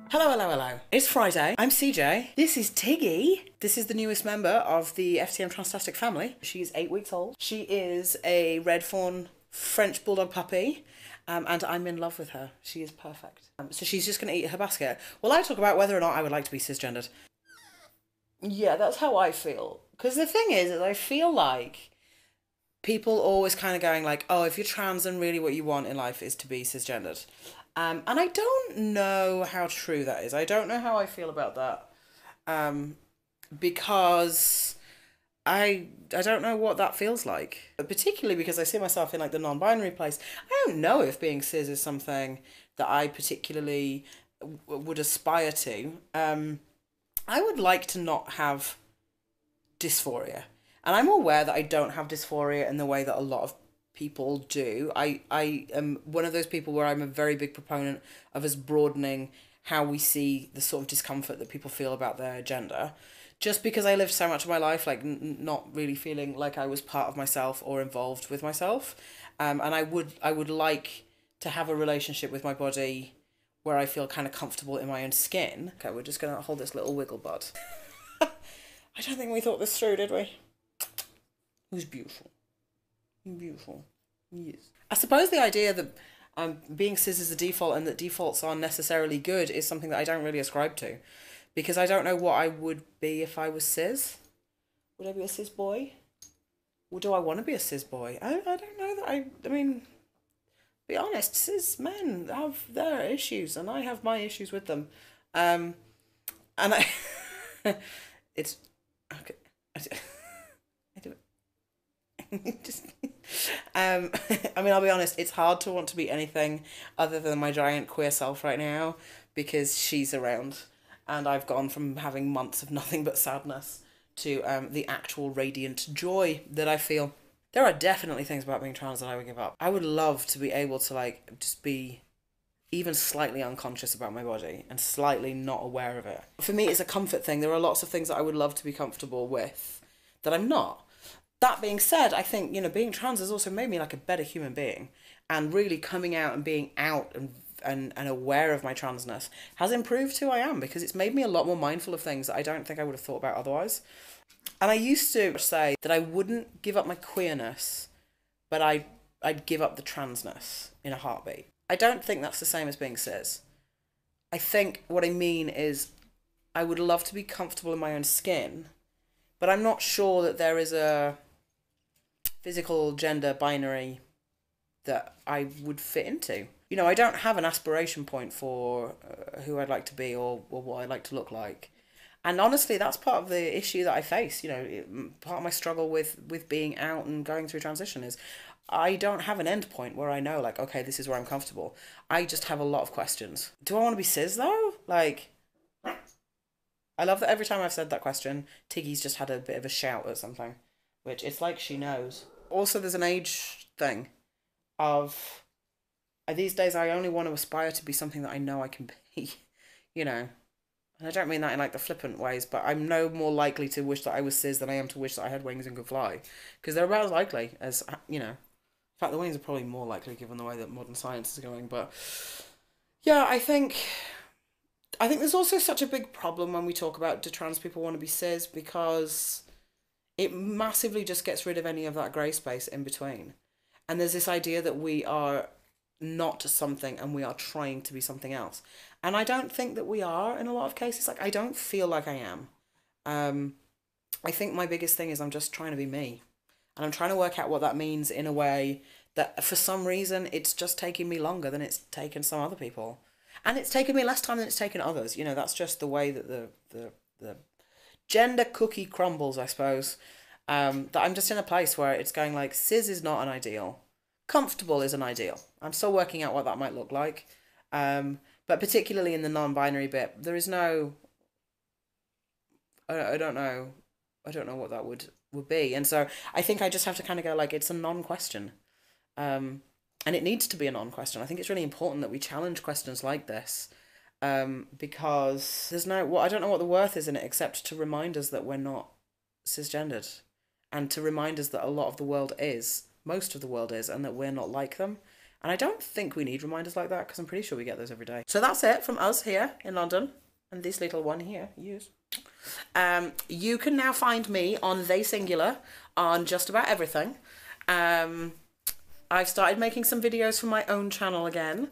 Hello, hello, hello. It's Friday. I'm CJ. This is Tiggy. This is the newest member of the FTM Transtastic family. She's 8 weeks old. She is a red fawn French bulldog puppy, and I'm in love with her. She is perfect. So she's just going to eat her basket. Well, I talk about whether or not I would like to be cisgendered. Yeah, that's how I feel. Because the thing is I feel like people always kind of going like, oh, if you're trans, then really what you want in life is to be cisgendered. And I don't know how true that is. I don't know how I feel about that. Because I don't know what that feels like. Particularly because I see myself in like the non-binary place. I don't know if being cis is something that I particularly would aspire to. I would like to not have dysphoria. And I'm aware that I don't have dysphoria in the way that a lot of people do. I am one of those people where I'm a very big proponent of us broadening how we see the sort of discomfort that people feel about their gender. Just because I lived so much of my life like not really feeling like I was part of myself or involved with myself. And I would like to have a relationship with my body where I feel kind of comfortable in my own skin. Okay, we're just going to hold this little wiggle bud. I don't think we thought this through, did we? It was beautiful. Beautiful. Yes. I suppose the idea that being cis is the default and that defaults are necessarily good is something that I don't really ascribe to. Because I don't know what I would be if I was cis. Would I be a cis boy? Or do I want to be a cis boy? I don't know that I mean, be honest, cis men have their issues and I have my issues with them. And I... it's... Okay. I do it. Just, I mean, I'll be honest, it's hard to want to be anything other than my giant queer self right now because she's around and I've gone from having months of nothing but sadness to the actual radiant joy that I feel. There are definitely things about being trans that I would give up. I would love to be able to like just be even slightly unconscious about my body and slightly not aware of it. For me, it's a comfort thing. There are lots of things that I would love to be comfortable with that I'm not. That being said, I think, you know, being trans has also made me like a better human being, and really coming out and being out and aware of my transness has improved who I am because it's made me a lot more mindful of things that I don't think I would have thought about otherwise. And I used to say that I wouldn't give up my queerness, but I'd give up the transness in a heartbeat. I don't think that's the same as being cis. I think what I mean is I would love to be comfortable in my own skin, but I'm not sure that there is a physical gender binary that I would fit into. You know, I don't have an aspiration point for who I'd like to be or what I'd like to look like. And honestly, that's part of the issue that I face. You know, part of my struggle with being out and going through transition is I don't have an end point where I know, like, okay, this is where I'm comfortable. I just have a lot of questions. Do I want to be cis, though? Like, I love that every time I've said that question, Tiggy's just had a bit of a shout at something, which it's like she knows. Also, there's an age thing of these days I only want to aspire to be something that I know I can be, you know. And I don't mean that in like the flippant ways, but I'm no more likely to wish that I was cis than I am to wish that I had wings and could fly. Because they're about as likely as, you know. In fact, the wings are probably more likely given the way that modern science is going. But yeah, I think there's also such a big problem when we talk about do trans people want to be cis because it massively just gets rid of any of that grey space in between. And there's this idea that we are not something and we are trying to be something else. And I don't think that we are in a lot of cases. Like, I don't feel like I am. I think my biggest thing is I'm just trying to be me. And I'm trying to work out what that means in a way that for some reason it's just taking me longer than it's taken some other people. And it's taken me less time than it's taken others. You know, that's just the way that the gender cookie crumbles, I suppose. That I'm just in a place where it's going like, cis is not an ideal. Comfortable is an ideal. I'm still working out what that might look like. But particularly in the non-binary bit, there is no... I don't know. I don't know what that would be. And so I think I just have to kind of go like, it's a non-question. And it needs to be a non-question. I think it's really important that we challenge questions like this. Because there's no... Well, I don't know what the worth is in it except to remind us that we're not cisgendered. And to remind us that a lot of the world is, most of the world is, and that we're not like them. And I don't think we need reminders like that because I'm pretty sure we get those every day. So that's it from us here in London. And this little one here, use. You can now find me on They Singular on just about everything. I've started making some videos for my own channel again.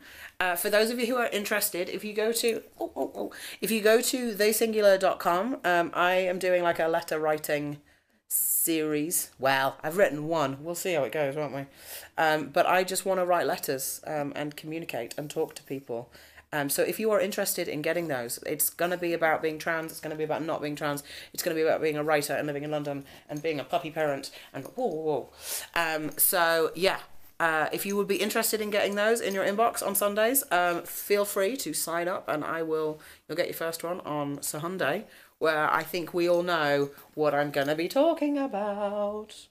For those of you who are interested, if you go to theysingular.com, I am doing like a letter writing series. Well, I've written one. We'll see how it goes, won't we? But I just want to write letters and communicate and talk to people. So if you are interested in getting those, it's going to be about being trans, it's going to be about not being trans, it's going to be about being a writer and living in London and being a puppy parent and whoa. So yeah, if you would be interested in getting those in your inbox on Sundays, feel free to sign up and you'll get your first one on Sunday, where I think we all know what I'm going to be talking about.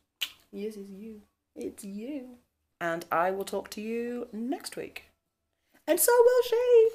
Yes, it's you. It's you. And I will talk to you next week. And so will she.